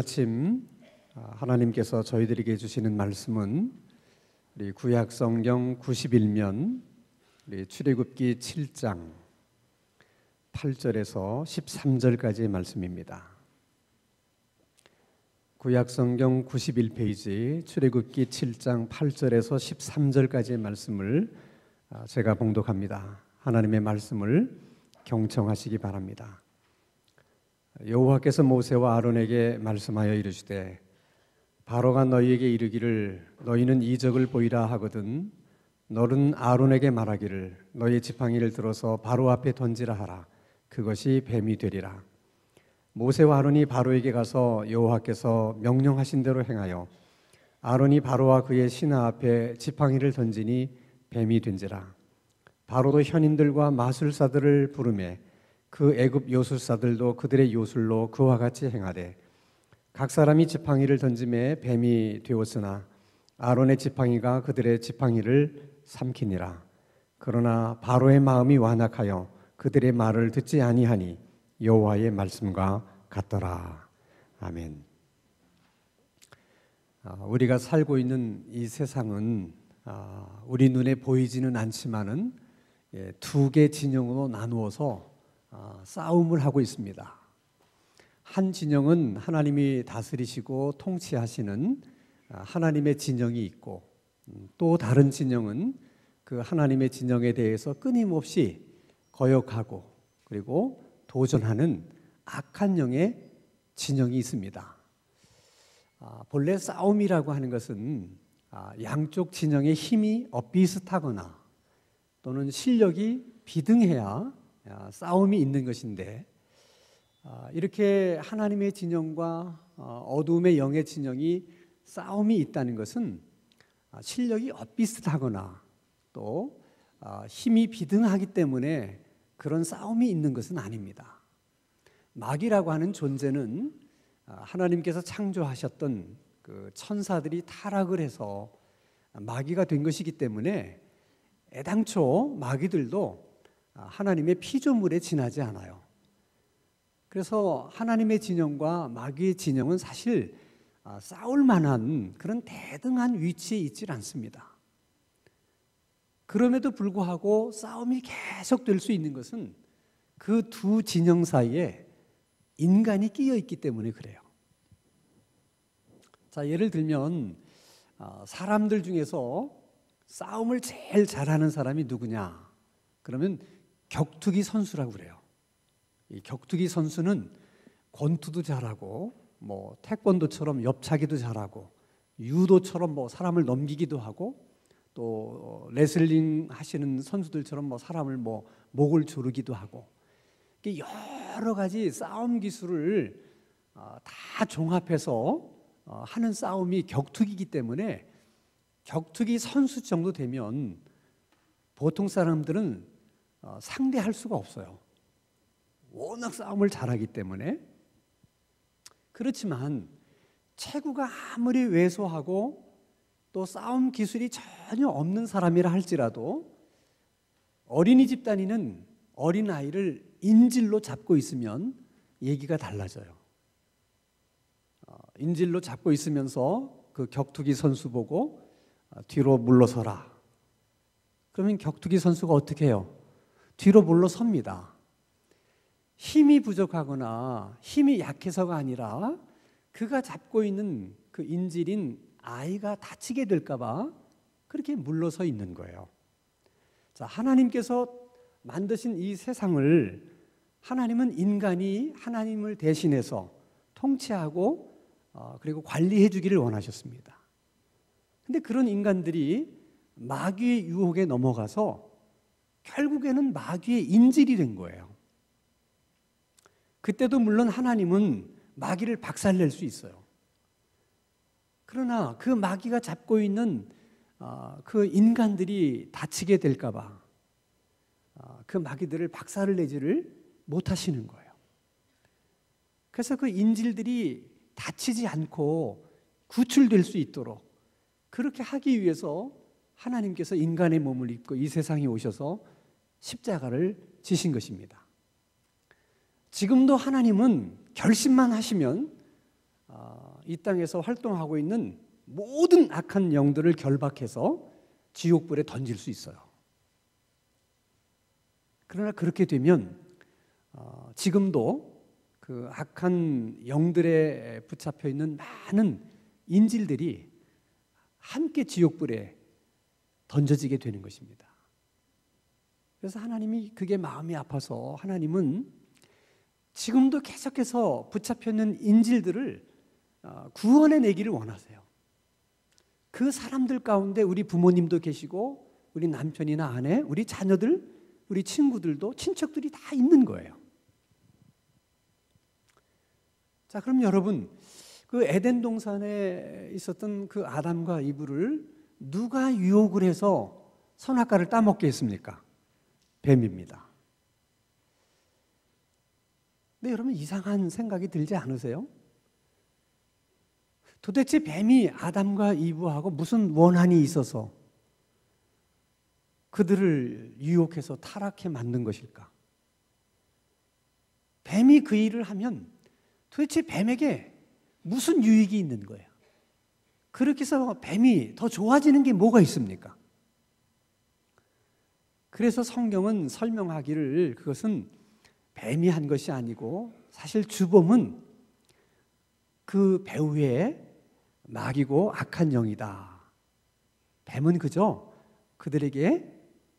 아침 하나님께서 저희들에게 주시는 말씀은 우리 구약 성경 91면 우리 출애굽기 7장 8절에서 13절까지의 말씀입니다. 구약 성경 91페이지 출애굽기 7장 8절에서 13절까지의 말씀을 제가 봉독합니다. 하나님의 말씀을 경청하시기 바랍니다. 여호와께서 모세와 아론에게 말씀하여 이르시되 바로가 너희에게 이르기를 너희는 이적을 보이라 하거든 너는 아론에게 말하기를 너희 지팡이를 들어서 바로 앞에 던지라 하라. 그것이 뱀이 되리라. 모세와 아론이 바로에게 가서 여호와께서 명령하신 대로 행하여 아론이 바로와 그의 신하 앞에 지팡이를 던지니 뱀이 된지라. 바로도 현인들과 마술사들을 부르매 그 애굽 요술사들도 그들의 요술로 그와 같이 행하되 각 사람이 지팡이를 던짐에 뱀이 되었으나 아론의 지팡이가 그들의 지팡이를 삼키니라. 그러나 바로의 마음이 완악하여 그들의 말을 듣지 아니하니 여호와의 말씀과 같더라. 아멘. 우리가 살고 있는 이 세상은 우리 눈에 보이지는 않지만은 두 개 진영으로 나누어서 싸움을 하고 있습니다. 한 진영은 하나님이 다스리시고 통치하시는 하나님의 진영이 있고 또 다른 진영은 그 하나님의 진영에 대해서 끊임없이 거역하고 그리고 도전하는 악한 영의 진영이 있습니다. 본래 싸움이라고 하는 것은 양쪽 진영의 힘이 엇비슷하거나 또는 실력이 비등해야 싸움이 있는 것인데 이렇게 하나님의 진영과 어둠의 영의 진영이 싸움이 있다는 것은 실력이 엇비슷하거나 또 힘이 비등하기 때문에 그런 싸움이 있는 것은 아닙니다. 마귀라고 하는 존재는 하나님께서 창조하셨던 그 천사들이 타락을 해서 마귀가 된 것이기 때문에 애당초 마귀들도 하나님의 피조물에 지나지 않아요. 그래서 하나님의 진영과 마귀의 진영은 사실 싸울 만한 그런 대등한 위치에 있질 않습니다. 그럼에도 불구하고 싸움이 계속될 수 있는 것은 그 두 진영 사이에 인간이 끼어 있기 때문에 그래요. 자, 예를 들면 사람들 중에서 싸움을 제일 잘하는 사람이 누구냐? 그러면 격투기 선수라고 그래요. 이 격투기 선수는 권투도 잘하고 태권도처럼 옆차기도 잘하고 유도처럼 사람을 넘기기도 하고 또 레슬링 하시는 선수들처럼 사람을 목을 조르기도 하고 여러 가지 싸움 기술을 다 종합해서 하는 싸움이 격투기이기 때문에 격투기 선수 정도 되면 보통 사람들은 상대할 수가 없어요. 워낙 싸움을 잘하기 때문에. 그렇지만 체구가 아무리 왜소하고 또 싸움 기술이 전혀 없는 사람이라 할지라도 어린이집 다니는 어린아이를 인질로 잡고 있으면 얘기가 달라져요. 인질로 잡고 있으면서 그 격투기 선수 보고 뒤로 물러서라. 그러면 격투기 선수가 어떻게 해요? 뒤로 물러섭니다. 힘이 부족하거나 힘이 약해서가 아니라 그가 잡고 있는 그 인질인 아이가 다치게 될까 봐 그렇게 물러서 있는 거예요. 자, 하나님께서 만드신 이 세상을 하나님은 인간이 하나님을 대신해서 통치하고 그리고 관리해 주기를 원하셨습니다. 근데 그런 인간들이 마귀의 유혹에 넘어가서 결국에는 마귀의 인질이 된 거예요. 그때도 물론 하나님은 마귀를 박살낼 수 있어요. 그러나 그 마귀가 잡고 있는 그 인간들이 다치게 될까 봐 그 마귀들을 박살을 내지를 못하시는 거예요. 그래서 그 인질들이 다치지 않고 구출될 수 있도록 그렇게 하기 위해서 하나님께서 인간의 몸을 입고 이 세상에 오셔서 십자가를 지신 것입니다. 지금도 하나님은 결심만 하시면 이 땅에서 활동하고 있는 모든 악한 영들을 결박해서 지옥불에 던질 수 있어요. 그러나 그렇게 되면 지금도 그 악한 영들에 붙잡혀 있는 많은 인질들이 함께 지옥불에 던져지게 되는 것입니다. 그래서 하나님이 그게 마음이 아파서 하나님은 지금도 계속해서 붙잡혀 있는 인질들을 구원해내기를 원하세요. 그 사람들 가운데 우리 부모님도 계시고 우리 남편이나 아내, 우리 자녀들, 우리 친구들도 친척들이 다 있는 거예요. 자, 그럼 여러분, 그 에덴 동산에 있었던 그 아담과 이브를 누가 유혹을 해서 선악과를 따먹게 했습니까? 뱀입니다. 근데 여러분, 이상한 생각이 들지 않으세요? 도대체 뱀이 아담과 이브하고 무슨 원한이 있어서 그들을 유혹해서 타락해 만든 것일까? 뱀이 그 일을 하면 도대체 뱀에게 무슨 유익이 있는 거예요? 그렇게 해서 뱀이 더 좋아지는 게 뭐가 있습니까? 그래서 성경은 설명하기를 그것은 뱀이 한 것이 아니고 사실 주범은 그 배후에 마귀고 악한 영이다. 뱀은 그저 그들에게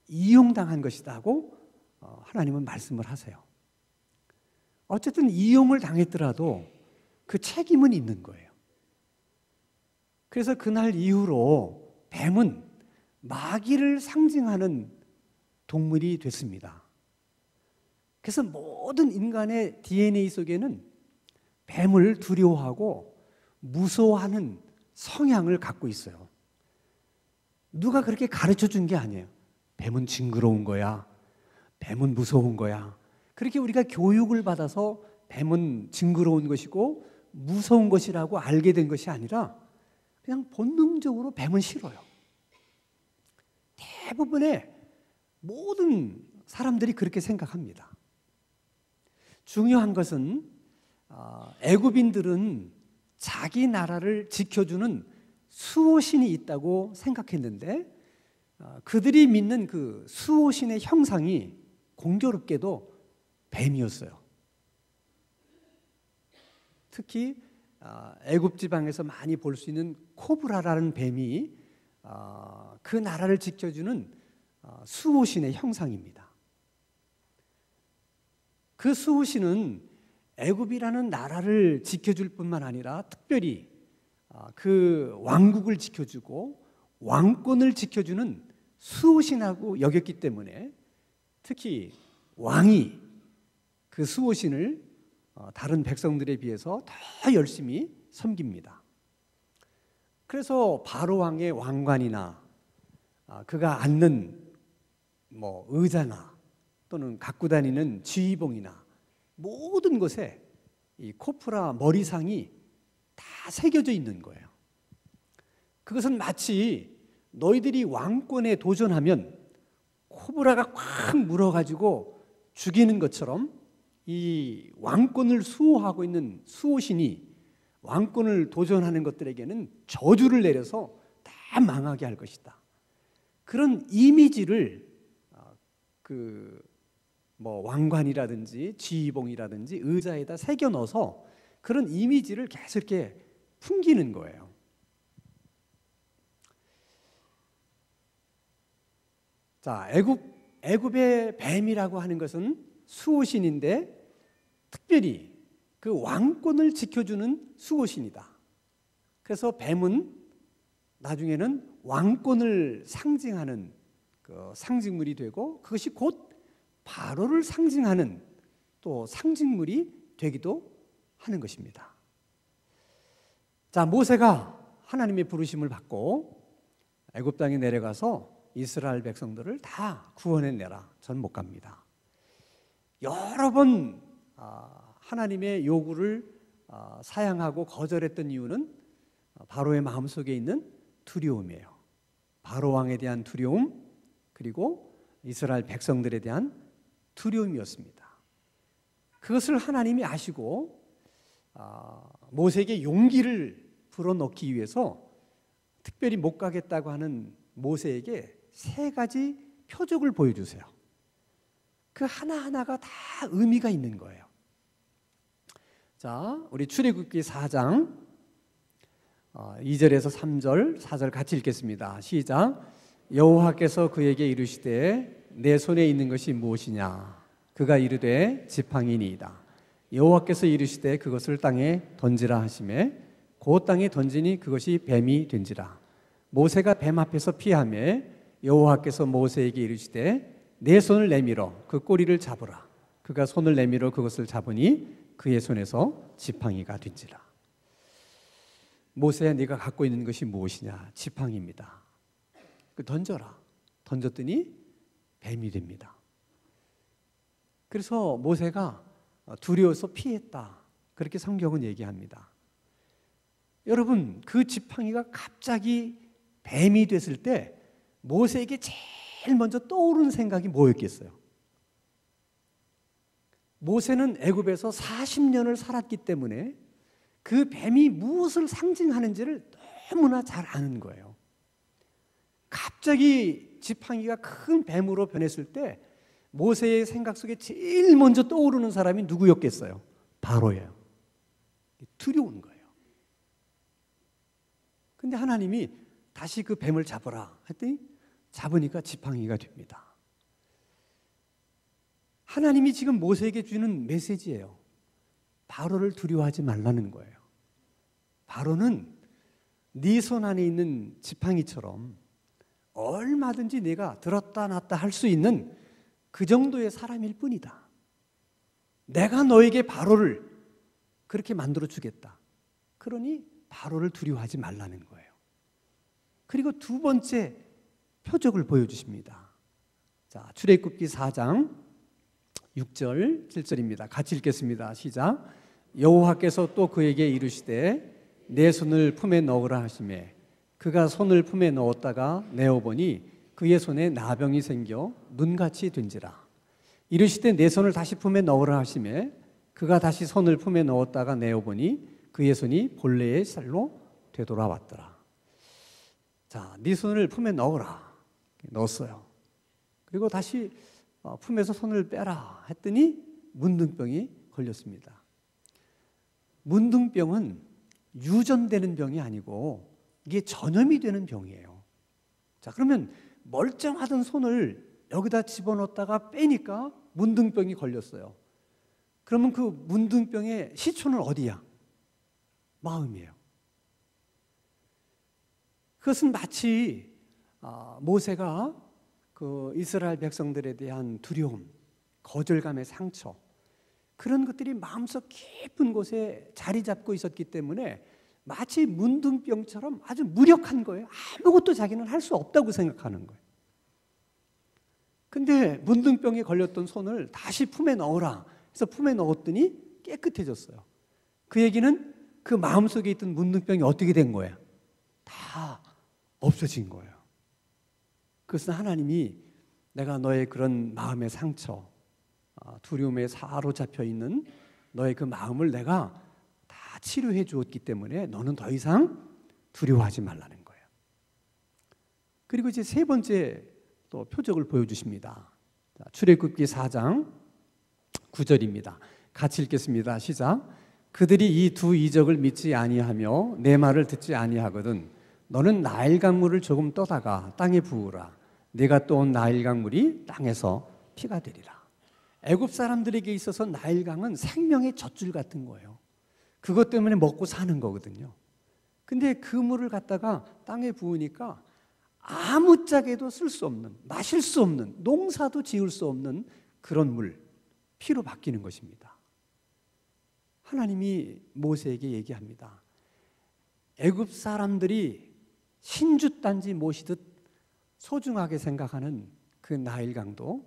이용당한 것이다 하고 하나님은 말씀을 하세요. 어쨌든 이용을 당했더라도 그 책임은 있는 거예요. 그래서 그날 이후로 뱀은 마귀를 상징하는 동물이 됐습니다. 그래서 모든 인간의 DNA 속에는 뱀을 두려워하고 무서워하는 성향을 갖고 있어요. 누가 그렇게 가르쳐 준 게 아니에요. 뱀은 징그러운 거야. 뱀은 무서운 거야. 그렇게 우리가 교육을 받아서 뱀은 징그러운 것이고 무서운 것이라고 알게 된 것이 아니라 그냥 본능적으로 뱀은 싫어요. 대부분의 모든 사람들이 그렇게 생각합니다. 중요한 것은 애굽인들은 자기 나라를 지켜주는 수호신이 있다고 생각했는데 그들이 믿는 그 수호신의 형상이 공교롭게도 뱀이었어요. 특히 애굽 지방에서 많이 볼 수 있는 코브라라는 뱀이 그 나라를 지켜주는 수호신의 형상입니다. 그 수호신은 애굽이라는 나라를 지켜줄 뿐만 아니라 특별히 그 왕국을 지켜주고 왕권을 지켜주는 수호신하고 여겼기 때문에 특히 왕이 그 수호신을 다른 백성들에 비해서 더 열심히 섬깁니다. 그래서 바로 왕의 왕관이나 그가 앉는 의자나 또는 갖고 다니는 지휘봉이나 모든 곳에 이 코프라 머리상이 다 새겨져 있는 거예요. 그것은 마치 너희들이 왕권에 도전하면 코브라가 꽉 물어가지고 죽이는 것처럼 이 왕권을 수호하고 있는 수호신이 왕권을 도전하는 것들에게는 저주를 내려서 다 망하게 할 것이다. 그런 이미지를 왕관이라든지 지휘봉이라든지 의자에다 새겨 넣어서 그런 이미지를 계속 이렇게 풍기는 거예요. 자, 애굽의 뱀이라고 하는 것은 수호신인데 특별히 그 왕권을 지켜주는 수호신이다. 그래서 뱀은 나중에는 왕권을 상징하는 그 상징물이 되고 그것이 곧 바로를 상징하는 또 상징물이 되기도 하는 것입니다. 자, 모세가 하나님의 부르심을 받고 애굽 땅에 내려가서 이스라엘 백성들을 다 구원해내라. 전 못 갑니다. 여러 번 하나님의 요구를 사양하고 거절했던 이유는 바로의 마음속에 있는 두려움이에요. 바로 왕에 대한 두려움 그리고 이스라엘 백성들에 대한 두려움이었습니다. 그것을 하나님이 아시고 모세에게 용기를 불어넣기 위해서 특별히 못 가겠다고 하는 모세에게 3가지 표적을 보여주세요. 그 하나하나가 다 의미가 있는 거예요. 자, 우리 출애굽기 4장 2절에서 3절, 4절 같이 읽겠습니다. 시작. 여호와께서 그에게 이르시되 내 손에 있는 것이 무엇이냐? 그가 이르되 지팡이니이다. 여호와께서 이르시되 그것을 땅에 던지라 하시매 그 땅에 던지니 그것이 뱀이 된지라. 모세가 뱀 앞에서 피하며 여호와께서 모세에게 이르시되 내 손을 내밀어 그 꼬리를 잡으라. 그가 손을 내밀어 그것을 잡으니 그의 손에서 지팡이가 된지라. 모세야, 네가 갖고 있는 것이 무엇이냐? 지팡이입니다. 던져라. 던졌더니 뱀이 됩니다. 그래서 모세가 두려워서 피했다. 그렇게 성경은 얘기합니다. 여러분, 그 지팡이가 갑자기 뱀이 됐을 때 모세에게 제일 먼저 떠오르는 생각이 뭐였겠어요? 모세는 애굽에서 40년을 살았기 때문에 그 뱀이 무엇을 상징하는지를 너무나 잘 아는 거예요. 갑자기 지팡이가 큰 뱀으로 변했을 때 모세의 생각 속에 제일 먼저 떠오르는 사람이 누구였겠어요? 바로예요. 두려운 거예요. 근데 하나님이 다시 그 뱀을 잡아라 했더니 잡으니까 지팡이가 됩니다. 하나님이 지금 모세에게 주는 메시지예요. 바로를 두려워하지 말라는 거예요. 바로는 네 손 안에 있는 지팡이처럼 얼마든지 네가 들었다 놨다 할 수 있는 그 정도의 사람일 뿐이다. 내가 너에게 바로를 그렇게 만들어 주겠다. 그러니 바로를 두려워하지 말라는 거예요. 그리고 2번째 표적을 보여주십니다. 자, 출애굽기 4장 6절 7절입니다. 같이 읽겠습니다. 시작. 여호와께서 또 그에게 이르시되 내 손을 품에 넣으라 하시매 그가 손을 품에 넣었다가 내어보니 그의 손에 나병이 생겨 눈같이 된지라. 이르시되 내 손을 다시 품에 넣으라 하시매 그가 다시 손을 품에 넣었다가 내어보니 그의 손이 본래의 살로 되돌아왔더라. 자, 네 손을 품에 넣어라. 넣었어요. 그리고 다시 품에서 손을 빼라 했더니 문둥병이 걸렸습니다. 문둥병은 유전되는 병이 아니고 이게 전염이 되는 병이에요. 자, 그러면 멀쩡하던 손을 여기다 집어넣었다가 빼니까 문둥병이 걸렸어요. 그러면 그 문둥병의 시초는 어디야? 마음이에요. 그것은 마치 모세가 그 이스라엘 백성들에 대한 두려움, 거절감의 상처, 그런 것들이 마음속 깊은 곳에 자리 잡고 있었기 때문에 마치 문둥병처럼 아주 무력한 거예요. 아무것도 자기는 할 수 없다고 생각하는 거예요. 근데 문둥병에 걸렸던 손을 다시 품에 넣어라 해서 품에 넣었더니 깨끗해졌어요. 그 얘기는 그 마음속에 있던 문둥병이 어떻게 된 거예요? 다 없어진 거예요. 그것은 하나님이 내가 너의 그런 마음의 상처, 두려움에 사로잡혀 있는 너의 그 마음을 내가 다 치료해 주었기 때문에 너는 더 이상 두려워하지 말라는 거예요. 그리고 이제 3번째 또 표적을 보여주십니다. 출애굽기 4장 9절입니다. 같이 읽겠습니다. 시작. 그들이 이 2 이적을 믿지 아니하며 내 말을 듣지 아니하거든 너는 나일 강물을 조금 떠다가 땅에 부으라. 네가 떠온 나일 강물이 땅에서 피가 되리라. 애굽 사람들에게 있어서 나일강은 생명의 젖줄 같은 거예요. 그것 때문에 먹고 사는 거거든요. 근데 그 물을 갖다가 땅에 부으니까 아무짝에도 쓸 수 없는, 마실 수 없는, 농사도 지을 수 없는 그런 물, 피로 바뀌는 것입니다. 하나님이 모세에게 얘기합니다. 애굽 사람들이 신주단지 모시듯 소중하게 생각하는 그 나일강도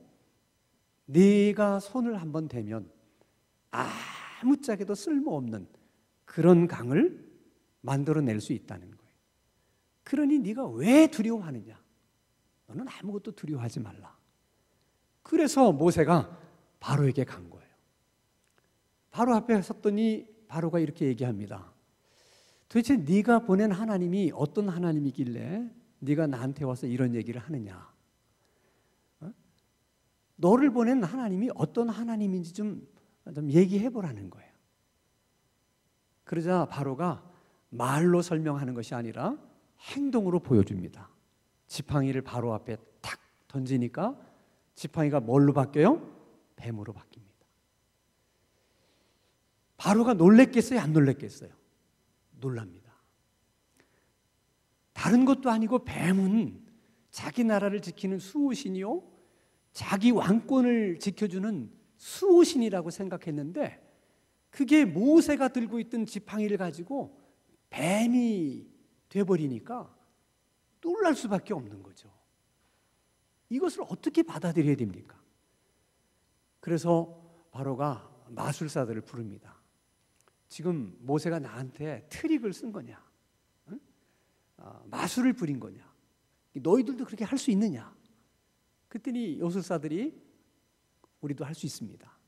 네가 손을 한번 대면 아무짝에도 쓸모없는 그런 강을 만들어낼 수 있다는 거예요. 그러니 네가 왜 두려워하느냐? 너는 아무것도 두려워하지 말라. 그래서 모세가 바로에게 간 거예요. 바로 앞에 섰더니 바로가 이렇게 얘기합니다. 도대체 네가 보낸 하나님이 어떤 하나님이길래 네가 나한테 와서 이런 얘기를 하느냐? 너를 보낸 하나님이 어떤 하나님인지 좀 얘기해 보라는 거예요. 그러자 바로가 말로 설명하는 것이 아니라 행동으로 보여줍니다. 지팡이를 바로 앞에 탁 던지니까 지팡이가 뭘로 바뀌어요? 뱀으로 바뀝니다. 바로가 놀랬겠어요? 안 놀랬겠어요? 놀랍니다. 다른 것도 아니고 뱀은 자기 나라를 지키는 수호신이요, 자기 왕권을 지켜주는 수호신이라고 생각했는데 그게 모세가 들고 있던 지팡이를 가지고 뱀이 돼버리니까 놀랄 수밖에 없는 거죠. 이것을 어떻게 받아들여야 됩니까? 그래서 바로가 마술사들을 부릅니다. 지금 모세가 나한테 트릭을 쓴 거냐? 응? 마술을 부린 거냐? 너희들도 그렇게 할 수 있느냐? 그랬더니 요술사들이 우리도 할 수 있습니다.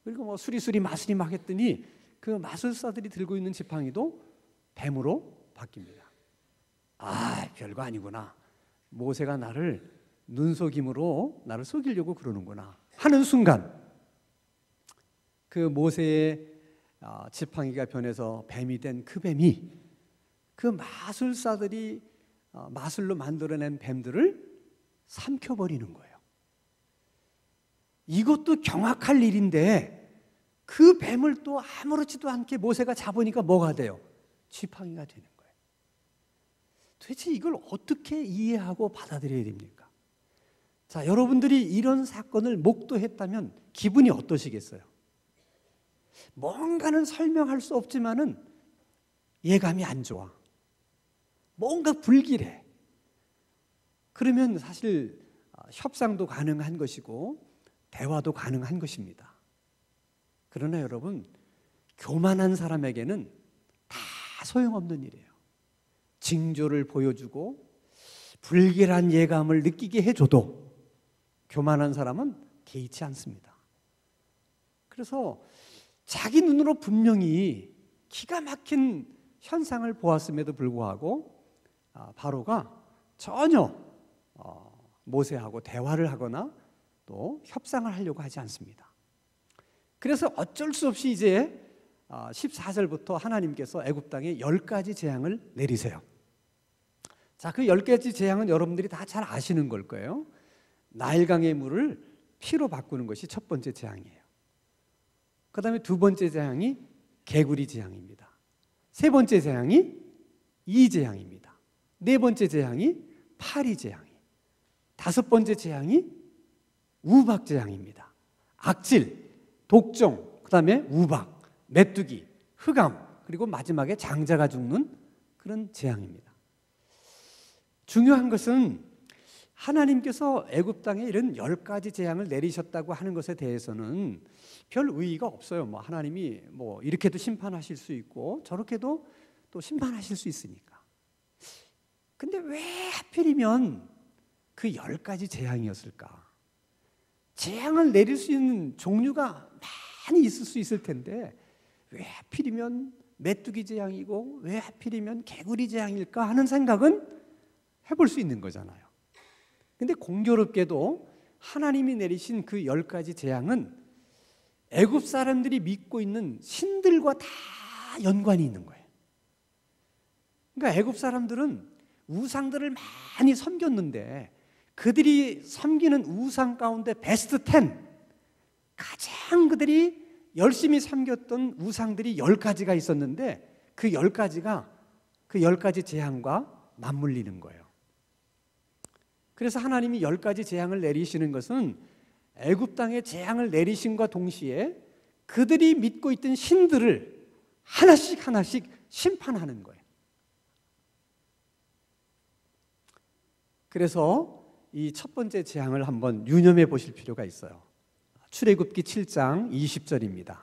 그리고 뭐 수리수리 마술이 막 했더니 그 마술사들이 들고 있는 지팡이도 뱀으로 바뀝니다. 아, 별거 아니구나. 모세가 나를 눈속임으로 나를 속이려고 그러는구나 하는 순간 그 모세의 지팡이가 변해서 뱀이 된 그 뱀이 그 마술사들이 마술로 만들어낸 뱀들을 삼켜버리는 거예요. 이것도 경악할 일인데 그 뱀을 또 아무렇지도 않게 모세가 잡으니까 뭐가 돼요? 지팡이가 되는 거예요. 도대체 이걸 어떻게 이해하고 받아들여야 됩니까? 자, 여러분들이 이런 사건을 목도했다면 기분이 어떠시겠어요? 뭔가는 설명할 수 없지만은 예감이 안 좋아. 뭔가 불길해. 그러면 사실 협상도 가능한 것이고 대화도 가능한 것입니다. 그러나 여러분, 교만한 사람에게는 다 소용없는 일이에요. 징조를 보여주고 불길한 예감을 느끼게 해줘도 교만한 사람은 개의치 않습니다. 그래서 자기 눈으로 분명히 기가 막힌 현상을 보았음에도 불구하고 바로가 전혀 모세하고 대화를 하거나 또 협상을 하려고 하지 않습니다. 그래서 어쩔 수 없이 이제 14절부터 하나님께서 애굽 땅에 10가지 재앙을 내리세요. 자, 그 10가지 재앙은 여러분들이 다 잘 아시는 걸 거예요. 나일강의 물을 피로 바꾸는 것이 첫 번째 재앙이에요. 그 다음에 두 번째 재앙이 개구리 재앙입니다. 세 번째 재앙이 이재앙입니다. 네 번째 재앙이 파리 재앙이, 다섯 번째 재앙이 우박 재앙입니다. 악질, 독종, 그 다음에 우박, 메뚜기, 흑암, 그리고 마지막에 장자가 죽는 그런 재앙입니다. 중요한 것은 하나님께서 애굽 땅에 이런 10가지 재앙을 내리셨다고 하는 것에 대해서는 별 의의가 없어요. 뭐 하나님이 뭐 이렇게도 심판하실 수 있고 저렇게도 또 심판하실 수 있으니까. 근데 왜 하필이면 그 10가지 재앙이었을까? 재앙을 내릴 수 있는 종류가 많이 있을 수 있을 텐데 왜 하필이면 메뚜기 재앙이고 왜 하필이면 개구리 재앙일까 하는 생각은 해볼 수 있는 거잖아요. 근데 공교롭게도 하나님이 내리신 그 10가지 재앙은 애굽 사람들이 믿고 있는 신들과 다 연관이 있는 거예요. 그러니까 애굽 사람들은 우상들을 많이 섬겼는데 그들이 섬기는 우상 가운데 베스트 10, 가장 그들이 열심히 섬겼던 우상들이 10가지가 있었는데 그 10가지 재앙과 맞물리는 거예요. 그래서 하나님이 10가지 재앙을 내리시는 것은 애굽 땅에 재앙을 내리심과 동시에 그들이 믿고 있던 신들을 하나씩 심판하는 거예요. 그래서 이 첫 번째 재앙을 한번 유념해 보실 필요가 있어요. 출애굽기 7장 20절입니다.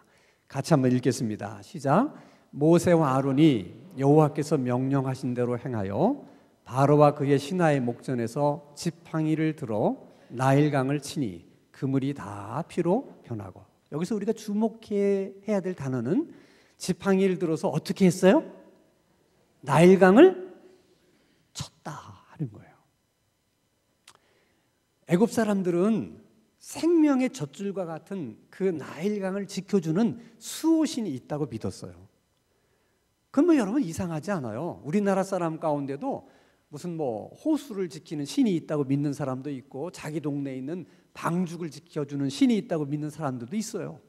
같이 한번 읽겠습니다. 시작. 모세와 아론이 여호와께서 명령하신 대로 행하여 바로와 그의 신하의 목전에서 지팡이를 들어 나일강을 치니 그 물이 다 피로 변하고. 여기서 우리가 주목해야 될 단어는 지팡이를 들어서 어떻게 했어요? 나일강을 쳤다 하는 거예요. 애굽 사람들은 생명의 젖줄과 같은 그 나일강을 지켜주는 수호신이 있다고 믿었어요. 그러면 여러분 이상하지 않아요? 우리나라 사람 가운데도 무슨 호수를 지키는 신이 있다고 믿는 사람도 있고 자기 동네에 있는 방죽을 지켜주는 신이 있다고 믿는 사람들도 있어요.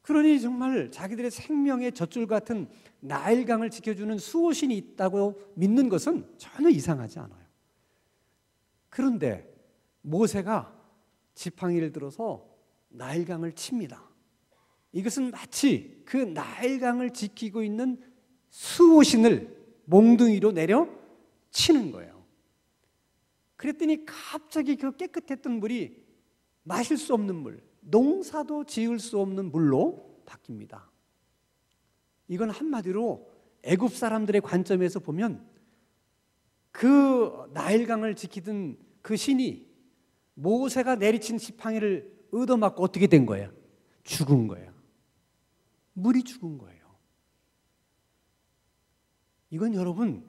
그러니 정말 자기들의 생명의 젖줄 같은 나일강을 지켜주는 수호신이 있다고 믿는 것은 전혀 이상하지 않아요. 그런데 모세가 지팡이를 들어서 나일강을 칩니다. 이것은 마치 그 나일강을 지키고 있는 수호신을 몽둥이로 내려 치는 거예요. 그랬더니 갑자기 그 깨끗했던 물이 마실 수 없는 물, 농사도 지을 수 없는 물로 바뀝니다. 이건 한마디로 애굽 사람들의 관점에서 보면 그 나일강을 지키던 그 신이 모세가 내리친 지팡이를 얻어맞고 어떻게 된 거예요? 죽은 거예요. 물이 죽은 거예요. 이건 여러분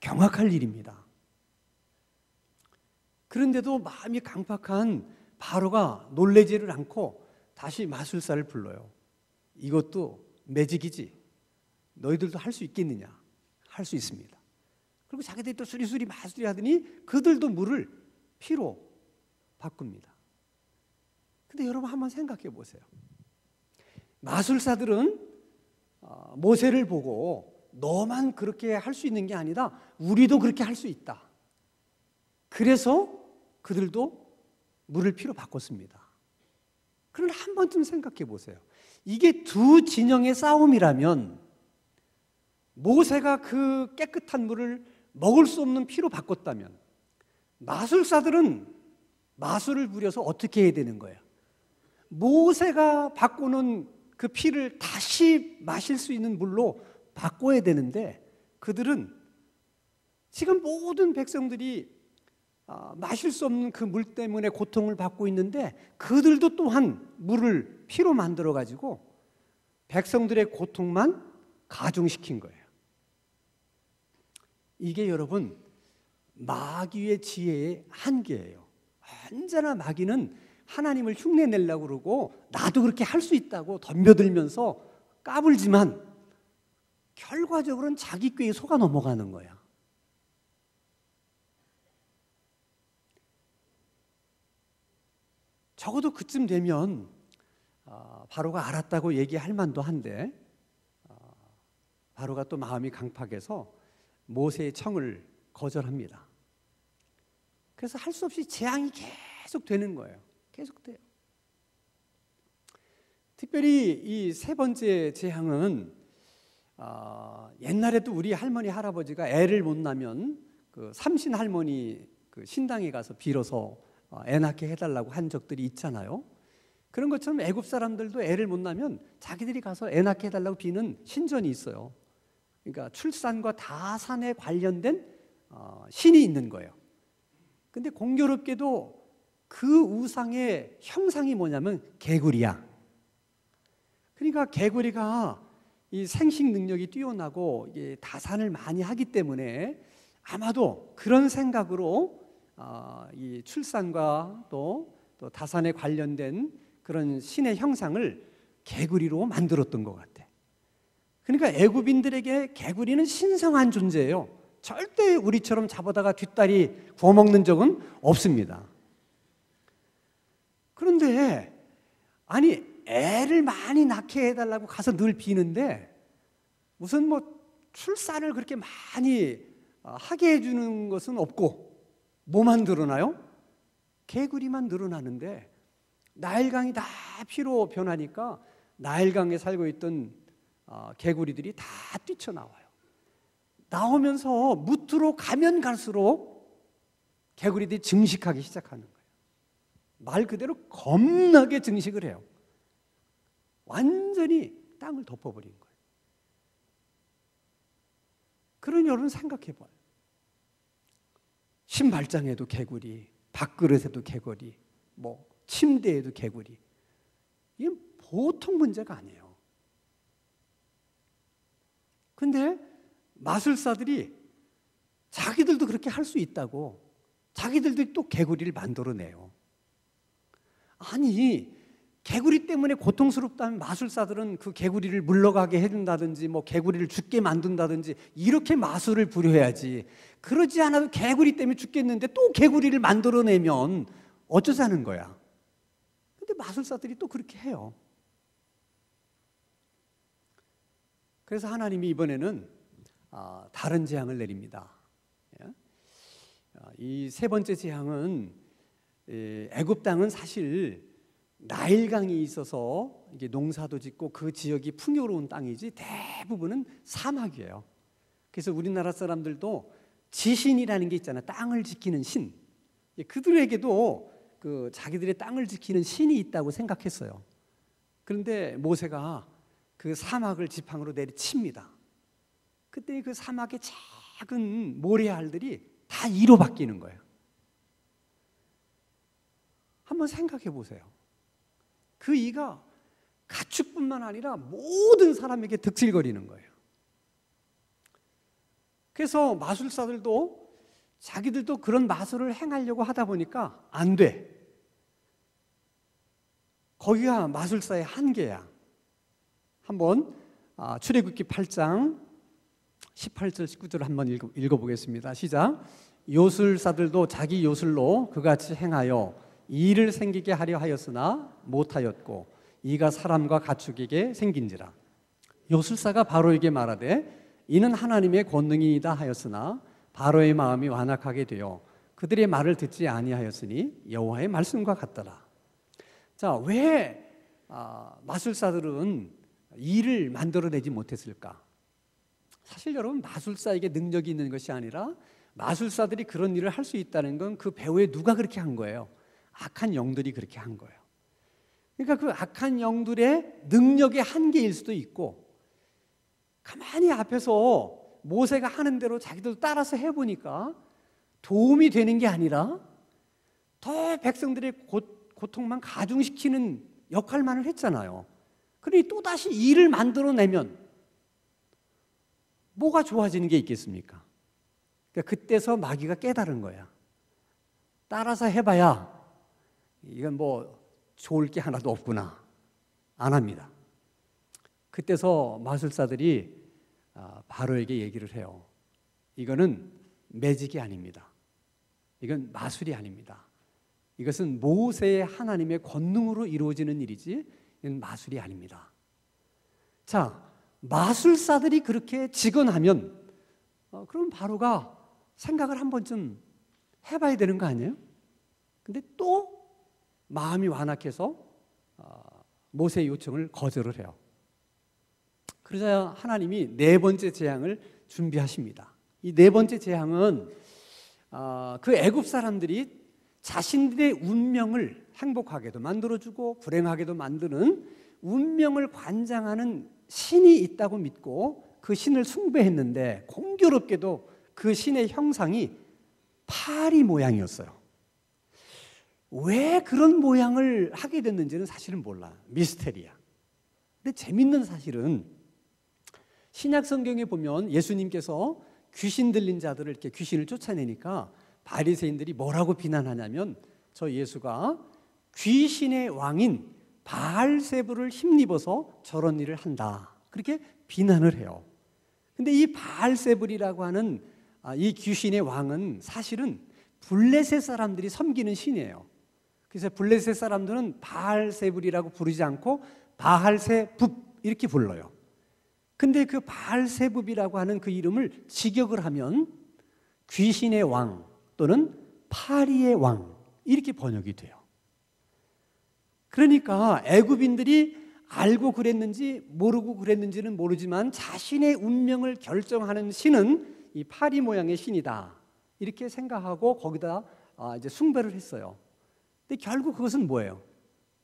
경악할 일입니다. 그런데도 마음이 강팍한 바로가 놀라지를 않고 다시 마술사를 불러요. 이것도 매직이지. 너희들도 할 수 있겠느냐? 할 수 있습니다. 그리고 자기들이 또 수리수리 마술이 하더니 그들도 물을 피로 바꿉니다. 근데 여러분 한번 생각해 보세요. 마술사들은 모세를 보고 너만 그렇게 할 수 있는 게 아니다. 우리도 그렇게 할 수 있다. 그래서 그들도 물을 피로 바꿨습니다. 그러나 한 번쯤 생각해 보세요. 이게 두 진영의 싸움이라면 모세가 그 깨끗한 물을 먹을 수 없는 피로 바꿨다면 마술사들은 마술을 부려서 어떻게 해야 되는 거예요? 모세가 바꾸는 그 피를 다시 마실 수 있는 물로 바꿔야 되는데 그들은 지금 모든 백성들이 마실 수 없는 그 물 때문에 고통을 받고 있는데 그들도 또한 물을 피로 만들어 가지고 백성들의 고통만 가중시킨 거예요. 이게 여러분 마귀의 지혜의 한계예요. 언제나 마귀는 하나님을 흉내내려고 그러고 나도 그렇게 할 수 있다고 덤벼들면서 까불지만 결과적으로는 자기 꾀에 속아 넘어가는 거야. 적어도 그쯤 되면 바로가 알았다고 얘기할 만도 한데 바로가 또 마음이 강팍해서 모세의 청을 거절합니다. 그래서 할 수 없이 재앙이 계속 되는 거예요. 계속 돼요. 특별히 이 세 번째 재앙은 옛날에도 우리 할머니 할아버지가 애를 못 낳으면 그 삼신 할머니 그 신당에 가서 빌어서 애 낳게 해달라고 한 적들이 있잖아요. 그런 것처럼 애굽 사람들도 애를 못 낳으면 자기들이 가서 애 낳게 해달라고 비는 신전이 있어요. 그러니까 출산과 다산에 관련된 신이 있는 거예요. 근데 공교롭게도 그 우상의 형상이 뭐냐면 개구리야. 그러니까 개구리가 이 생식 능력이 뛰어나고 다산을 많이 하기 때문에 아마도 그런 생각으로 이 출산과 또 다산에 관련된 그런 신의 형상을 개구리로 만들었던 것 같아. 그러니까 애굽인들에게 개구리는 신성한 존재예요. 절대 우리처럼 잡아다가 뒷다리 구워먹는 적은 없습니다. 그런데 아니 애를 많이 낳게 해달라고 가서 늘 비는데 무슨 출산을 그렇게 많이 하게 해주는 것은 없고 뭐만 늘어나요? 개구리만 늘어나는데 나일강이 다 피로 변하니까 나일강에 살고 있던 개구리들이 다 뛰쳐나와요. 나오면서 무트로 가면 갈수록 개구리들이 증식하기 시작하는 거예요. 말 그대로 겁나게 증식을 해요. 완전히 땅을 덮어버린 거예요. 그러니 여러분 생각해봐요. 신발장에도 개구리, 밥그릇에도 개구리, 침대에도 개구리. 이게 보통 문제가 아니에요. 근데 마술사들이 자기들도 그렇게 할 수 있다고 자기들도 또 개구리를 만들어내요. 아니, 개구리 때문에 고통스럽다면 마술사들은 그 개구리를 물러가게 해준다든지 뭐 개구리를 죽게 만든다든지 이렇게 마술을 부려야지. 그러지 않아도 개구리 때문에 죽겠는데 또 개구리를 만들어내면 어쩌자는 거야. 근데 마술사들이 또 그렇게 해요. 그래서 하나님이 이번에는 다른 재앙을 내립니다. 이 세 번째 재앙은 애굽 땅은 사실 나일강이 있어서 이게 농사도 짓고 그 지역이 풍요로운 땅이지 대부분은 사막이에요. 그래서 우리나라 사람들도 지신이라는 게 있잖아요. 땅을 지키는 신. 그들에게도 그 자기들의 땅을 지키는 신이 있다고 생각했어요. 그런데 모세가 그 사막을 지팡이로 내리칩니다. 그때 그 사막의 작은 모래알들이 다 이로 바뀌는 거예요. 한번 생각해 보세요. 그 이가 가축뿐만 아니라 모든 사람에게 득실거리는 거예요. 그래서 마술사들도 자기들도 그런 마술을 행하려고 하다 보니까 안 돼. 거기가 마술사의 한계야. 한번 출애굽기 8장 18절 19절 한번 읽어보겠습니다. 시작. 요술사들도 자기 요술로 그같이 행하여 이를 생기게 하려 하였으나 못하였고 이가 사람과 가축에게 생긴지라. 요술사가 바로에게 말하되 이는 하나님의 권능이다 하였으나 바로의 마음이 완악하게 되어 그들의 말을 듣지 아니하였으니 여호와의 말씀과 같더라. 자, 왜 마술사들은 이를 만들어내지 못했을까? 사실 여러분, 마술사에게 능력이 있는 것이 아니라 마술사들이 그런 일을 할 수 있다는 건 그 배후에 누가 그렇게 한 거예요? 악한 영들이 그렇게 한 거예요. 그러니까 그 악한 영들의 능력의 한계일 수도 있고, 가만히 앞에서 모세가 하는 대로 자기들도 따라서 해보니까 도움이 되는 게 아니라 더 백성들의 고통만 가중시키는 역할만을 했잖아요. 그러니 또다시 일을 만들어내면 뭐가 좋아지는 게 있겠습니까? 그러니까 그때서 마귀가 깨달은 거야. 따라서 해봐야 이건 뭐 좋을 게 하나도 없구나. 안 합니다. 그때서 마술사들이 바로에게 얘기를 해요. 이거는 매직이 아닙니다. 이건 마술이 아닙니다. 이것은 모세의 하나님의 권능으로 이루어지는 일이지 이건 마술이 아닙니다. 자, 마술사들이 그렇게 직언하면 그럼 바로가 생각을 한 번쯤 해봐야 되는 거 아니에요? 근데 또 마음이 완악해서 모세의 요청을 거절을 해요. 그러자 하나님이 네 번째 재앙을 준비하십니다. 이 네 번째 재앙은 그 애굽 사람들이 자신들의 운명을 행복하게도 만들어주고 불행하게도 만드는 운명을 관장하는 신이 있다고 믿고 그 신을 숭배했는데 공교롭게도 그 신의 형상이 파리 모양이었어요. 왜 그런 모양을 하게 됐는지는 사실은 몰라. 미스테리야. 근데 재밌는 사실은 신약 성경에 보면 예수님께서 귀신 들린 자들을 이렇게 귀신을 쫓아내니까 바리새인들이 뭐라고 비난하냐면 저 예수가 귀신의 왕인 바알세불을 힘입어서 저런 일을 한다. 그렇게 비난을 해요. 근데 이 바알세불이라고 하는 이 귀신의 왕은 사실은 블레셋 사람들이 섬기는 신이에요. 그래서 블레셋 사람들은 바알세불이라고 부르지 않고 바알세붑 이렇게 불러요. 근데 그 바알세붑이라고 하는 그 이름을 직역을 하면 귀신의 왕 또는 파리의 왕 이렇게 번역이 돼요. 그러니까 애굽인들이 알고 그랬는지 모르고 그랬는지는 모르지만 자신의 운명을 결정하는 신은 이 파리 모양의 신이다 이렇게 생각하고 거기다 이제 숭배를 했어요. 근데 결국 그것은 뭐예요?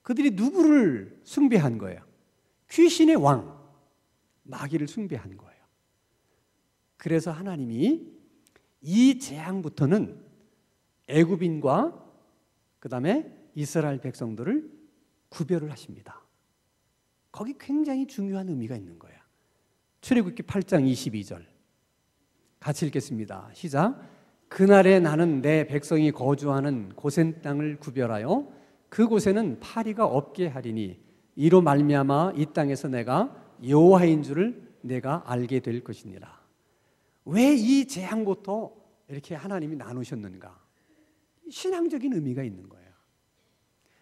그들이 누구를 숭배한 거예요? 귀신의 왕, 마귀를 숭배한 거예요. 그래서 하나님이 이 재앙부터는 애굽인과 그 다음에 이스라엘 백성들을 구별을 하십니다. 거기 굉장히 중요한 의미가 있는 거야. 출애굽기 8장 22절 같이 읽겠습니다. 시작. 그날에 나는 내 백성이 거주하는 고센 땅을 구별하여 그곳에는 파리가 없게 하리니 이로 말미암아 이 땅에서 내가 여호와인 줄을 내가 알게 될 것이니라. 왜 이 재앙부터 이렇게 하나님이 나누셨는가? 신앙적인 의미가 있는 거예요.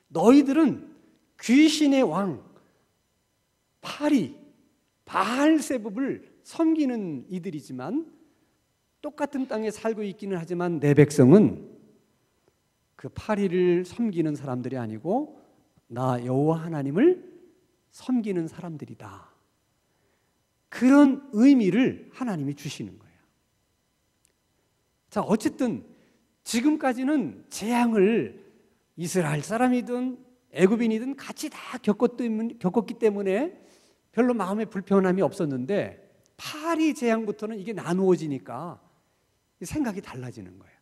너희들은 귀신의 왕 파리 바알세붑을 섬기는 이들이지만 똑같은 땅에 살고 있기는 하지만 내 백성은 그 파리를 섬기는 사람들이 아니고 나 여호와 하나님을 섬기는 사람들이다. 그런 의미를 하나님이 주시는 거예요. 자, 어쨌든 지금까지는 재앙을 이스라엘 사람이든 애굽인이든 같이 다 겪었기 때문에 별로 마음에 불편함이 없었는데 파리 재앙부터는 이게 나누어지니까 생각이 달라지는 거예요.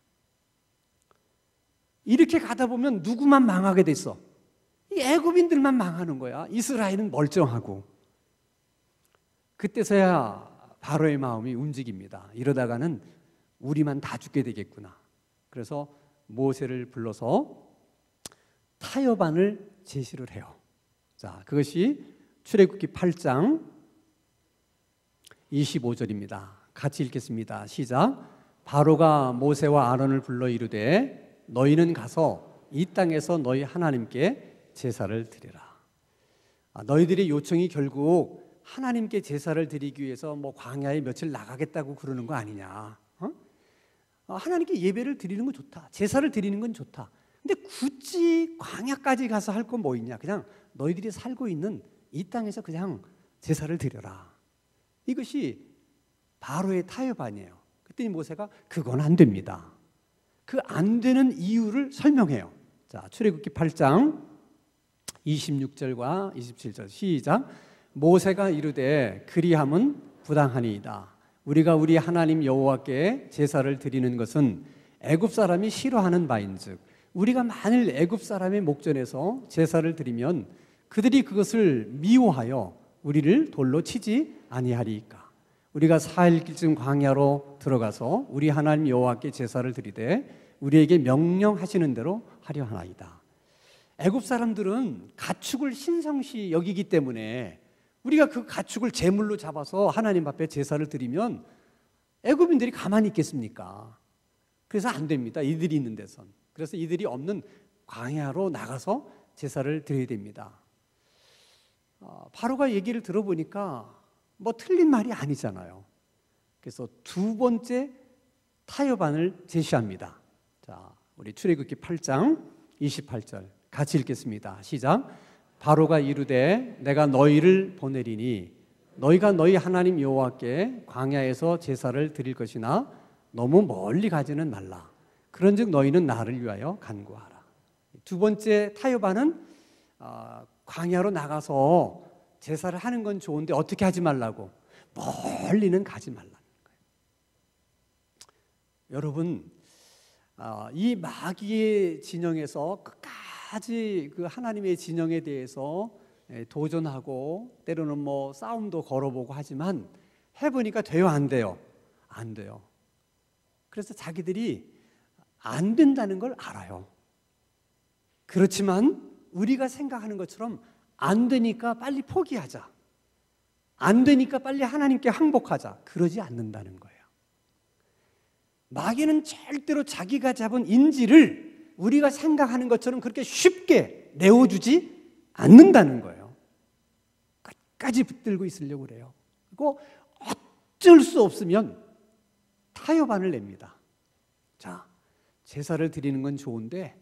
이렇게 가다 보면 누구만 망하게 됐어? 이 애굽인들만 망하는 거야. 이스라엘은 멀쩡하고. 그때서야 바로의 마음이 움직입니다. 이러다가는 우리만 다 죽게 되겠구나. 그래서 모세를 불러서 타협안을 제시를 해요. 자, 그것이 출애굽기 8장 25절입니다. 같이 읽겠습니다. 시작. 바로가 모세와 아론을 불러 이르되 너희는 가서 이 땅에서 너희 하나님께 제사를 드리라. 너희들의 요청이 결국 하나님께 제사를 드리기 위해서 뭐 광야에 며칠 나가겠다고 그러는 거 아니냐? 하나님께 예배를 드리는 건 좋다. 제사를 드리는 건 좋다. 근데 굳이 광야까지 가서 할 건 뭐 있냐? 그냥 너희들이 살고 있는 이 땅에서 그냥 제사를 드려라. 이것이 바로의 타협안이에요. 그랬더니 모세가 그건 안 됩니다. 그 안 되는 이유를 설명해요. 자, 출애굽기 8장 26절과 27절 시작. 모세가 이르되 그리함은 부당하니이다. 우리가 우리 하나님 여호와께 제사를 드리는 것은 애굽 사람이 싫어하는 바인즉 우리가 만일 애굽 사람의 목전에서 제사를 드리면 그들이 그것을 미워하여 우리를 돌로 치지 아니하리이까. 우리가 4일쯤 광야로 들어가서 우리 하나님 여호와께 제사를 드리되 우리에게 명령하시는 대로 하려 하나이다. 애굽 사람들은 가축을 신성시 여기기 때문에 우리가 그 가축을 제물로 잡아서 하나님 앞에 제사를 드리면 애굽인들이 가만히 있겠습니까? 그래서 안 됩니다. 이들이 있는 데선. 그래서 이들이 없는 광야로 나가서 제사를 드려야 됩니다. 바로가 얘기를 들어보니까 뭐 틀린 말이 아니잖아요. 그래서 두 번째 타협안을 제시합니다. 자, 우리 출애굽기 8장 28절 같이 읽겠습니다. 시작. 바로가 이르되 내가 너희를 보내리니 너희가 너희 하나님 여호와께 광야에서 제사를 드릴 것이나 너무 멀리 가지는 말라. 그런즉 너희는 나를 위하여 간구하라. 두 번째 타협안은 광야로 나가서 제사를 하는 건 좋은데 어떻게 하지 말라고? 멀리는 가지 말라는 거예요. 여러분, 이 마귀의 진영에서 끝까지 그 하나님의 진영에 대해서 도전하고 때로는 뭐 싸움도 걸어보고 하지만 해보니까 돼요, 안 돼요? 안 돼요. 그래서 자기들이 안 된다는 걸 알아요. 그렇지만 우리가 생각하는 것처럼 안 되니까 빨리 포기하자, 안 되니까 빨리 하나님께 항복하자, 그러지 않는다는 거예요. 마귀는 절대로 자기가 잡은 인지를 우리가 생각하는 것처럼 그렇게 쉽게 내어주지 않는다는 거예요. 끝까지 붙들고 있으려고 그래요. 그리고 어쩔 수 없으면 타협안을 냅니다. 자, 제사를 드리는 건 좋은데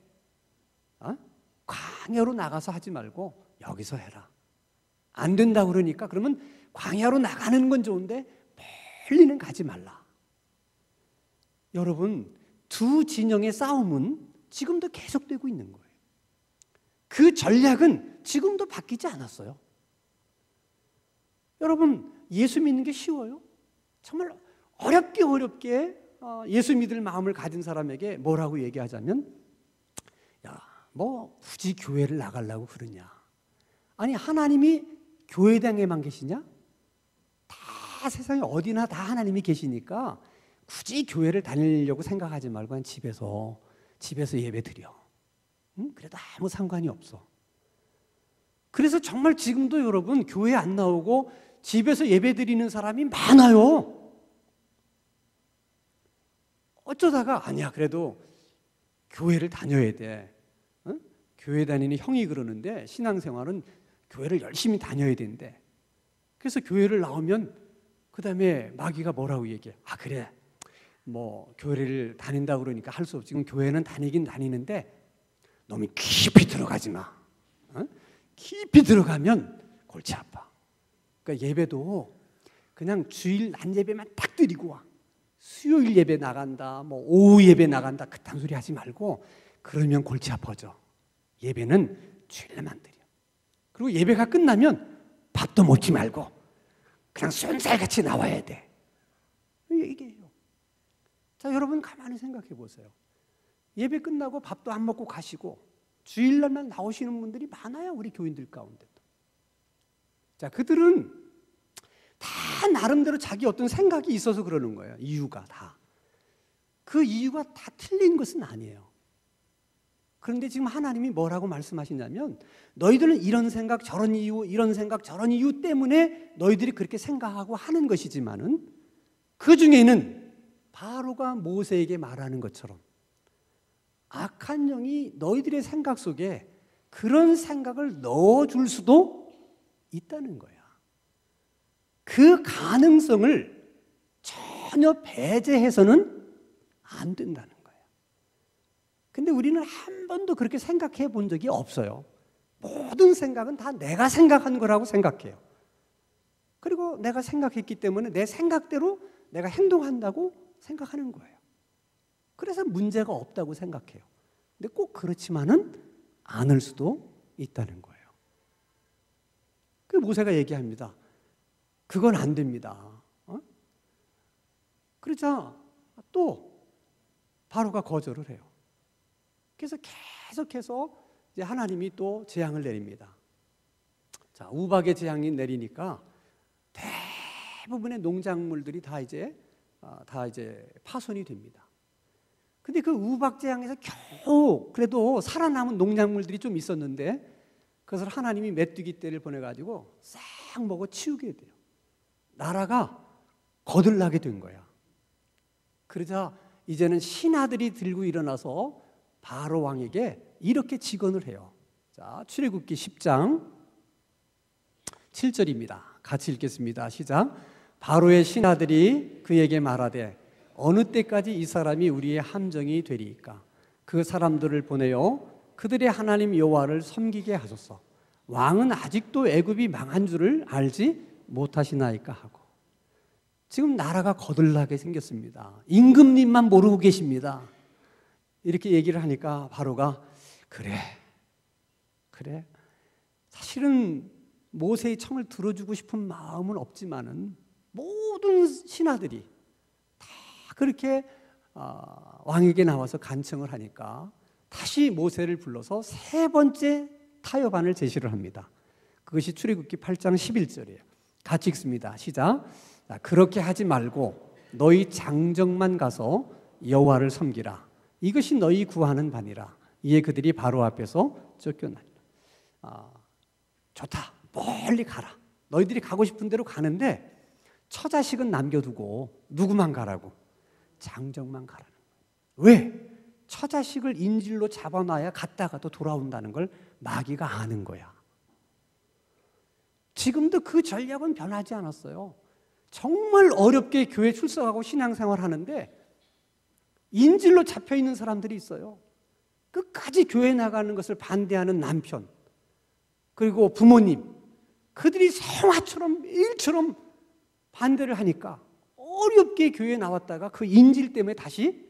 광야로 나가서 하지 말고 여기서 해라. 안 된다고 그러니까 그러면 광야로 나가는 건 좋은데 멀리는 가지 말라. 여러분, 두 진영의 싸움은 지금도 계속되고 있는 거예요. 그 전략은 지금도 바뀌지 않았어요. 여러분, 예수 믿는 게 쉬워요? 정말 어렵게 예수 믿을 마음을 가진 사람에게 뭐라고 얘기하자면, 야, 뭐 굳이 교회를 나가려고 그러냐? 아니, 하나님이 교회당에만 계시냐? 다 세상에 어디나 다 하나님이 계시니까 굳이 교회를 다니려고 생각하지 말고 그냥 집에서 예배 드려. 응? 그래도 아무 상관이 없어. 그래서 정말 지금도 여러분 교회 안 나오고 집에서 예배 드리는 사람이 많아요. 어쩌다가 아니야 그래도 교회를 다녀야 돼. 응? 교회 다니는 형이 그러는데 신앙생활은 교회를 열심히 다녀야 된대. 그래서 교회를 나오면 그 다음에 마귀가 뭐라고 얘기해? 아 그래 뭐 교회를 다닌다 그러니까 할 수 없지. 지금 교회는 다니긴 다니는데 너무 깊이 들어가지 마. 어? 깊이 들어가면 골치 아파. 그러니까 예배도 그냥 주일 낮 예배만 딱 드리고 와. 수요일 예배 나간다, 뭐 오후 예배 나간다 그딴 소리 하지 말고 그러면 골치 아파져. 예배는 주일에만 드려. 그리고 예배가 끝나면 밥도 먹지 말고 그냥 쏜살같이 나와야 돼. 얘기해요. 자, 여러분 가만히 생각해 보세요. 예배 끝나고 밥도 안 먹고 가시고 주일날만 나오시는 분들이 많아요. 우리 교인들 가운데도. 자, 그들은 다 나름대로 자기 어떤 생각이 있어서 그러는 거예요. 이유가 다. 그 이유가 다 틀린 것은 아니에요. 그런데 지금 하나님이 뭐라고 말씀하시냐면 너희들은 이런 생각 저런 이유 이런 생각 저런 이유 때문에 너희들이 그렇게 생각하고 하는 것이지만은 그 중에는 바로가 모세에게 말하는 것처럼 악한 영이 너희들의 생각 속에 그런 생각을 넣어줄 수도 있다는 거야. 그 가능성을 전혀 배제해서는 안 된다는 거야. 근데 우리는 한 번도 그렇게 생각해 본 적이 없어요. 모든 생각은 다 내가 생각한 거라고 생각해요. 그리고 내가 생각했기 때문에 내 생각대로 내가 행동한다고 생각하는 거예요. 그래서 문제가 없다고 생각해요. 근데 꼭 그렇지만은 않을 수도 있다는 거예요. 그 모세가 얘기합니다. 그건 안 됩니다. 그러자 또 바로가 거절을 해요. 그래서 계속해서 이제 하나님이 또 재앙을 내립니다. 자, 우박의 재앙이 내리니까 대부분의 농작물들이 다 이제 파손이 됩니다. 근데 그 우박 재앙에서 겨우 그래도 살아남은 농작물들이 좀 있었는데 그것을 하나님이 메뚜기 떼를 보내가지고 싹 먹어 치우게 돼요. 나라가 거들나게 된 거야. 그러자 이제는 신하들이 들고 일어나서 바로 왕에게 이렇게 직언을 해요. 자, 출애굽기 10장 7절입니다. 같이 읽겠습니다. 시작. 바로의 신하들이 그에게 말하되 어느 때까지 이 사람이 우리의 함정이 되리이까? 그 사람들을 보내어 그들의 하나님 여호와를 섬기게 하소서. 왕은 아직도 애굽이 망한 줄을 알지 못하시나이까 하고. 지금 나라가 거들나게 생겼습니다. 임금님만 모르고 계십니다. 이렇게 얘기를 하니까 바로가 그래 사실은 모세의 청을 들어주고 싶은 마음은 없지만은 모든 신하들이 다 그렇게 왕에게 나와서 간청을 하니까 다시 모세를 불러서 세 번째 타협안을 제시를 합니다. 그것이 출애굽기 8장 11절이에요. 같이 읽습니다. 시작. 자, 그렇게 하지 말고 너희 장정만 가서 여호와를 섬기라. 이것이 너희 구하는 바니라. 이에 그들이 바로 앞에서 쫓겨나니라. 좋다. 멀리 가라. 너희들이 가고 싶은 대로 가는데 처자식은 남겨두고 누구만 가라고? 장정만 가라는 거예요. 왜? 처자식을 인질로 잡아놔야 갔다가도 돌아온다는 걸 마귀가 아는 거야. 지금도 그 전략은 변하지 않았어요. 정말 어렵게 교회 출석하고 신앙생활 하는데 인질로 잡혀있는 사람들이 있어요. 끝까지 교회 나가는 것을 반대하는 남편 그리고 부모님 그들이 성화처럼 일처럼 반대를 하니까 어렵게 교회에 나왔다가 그 인질 때문에 다시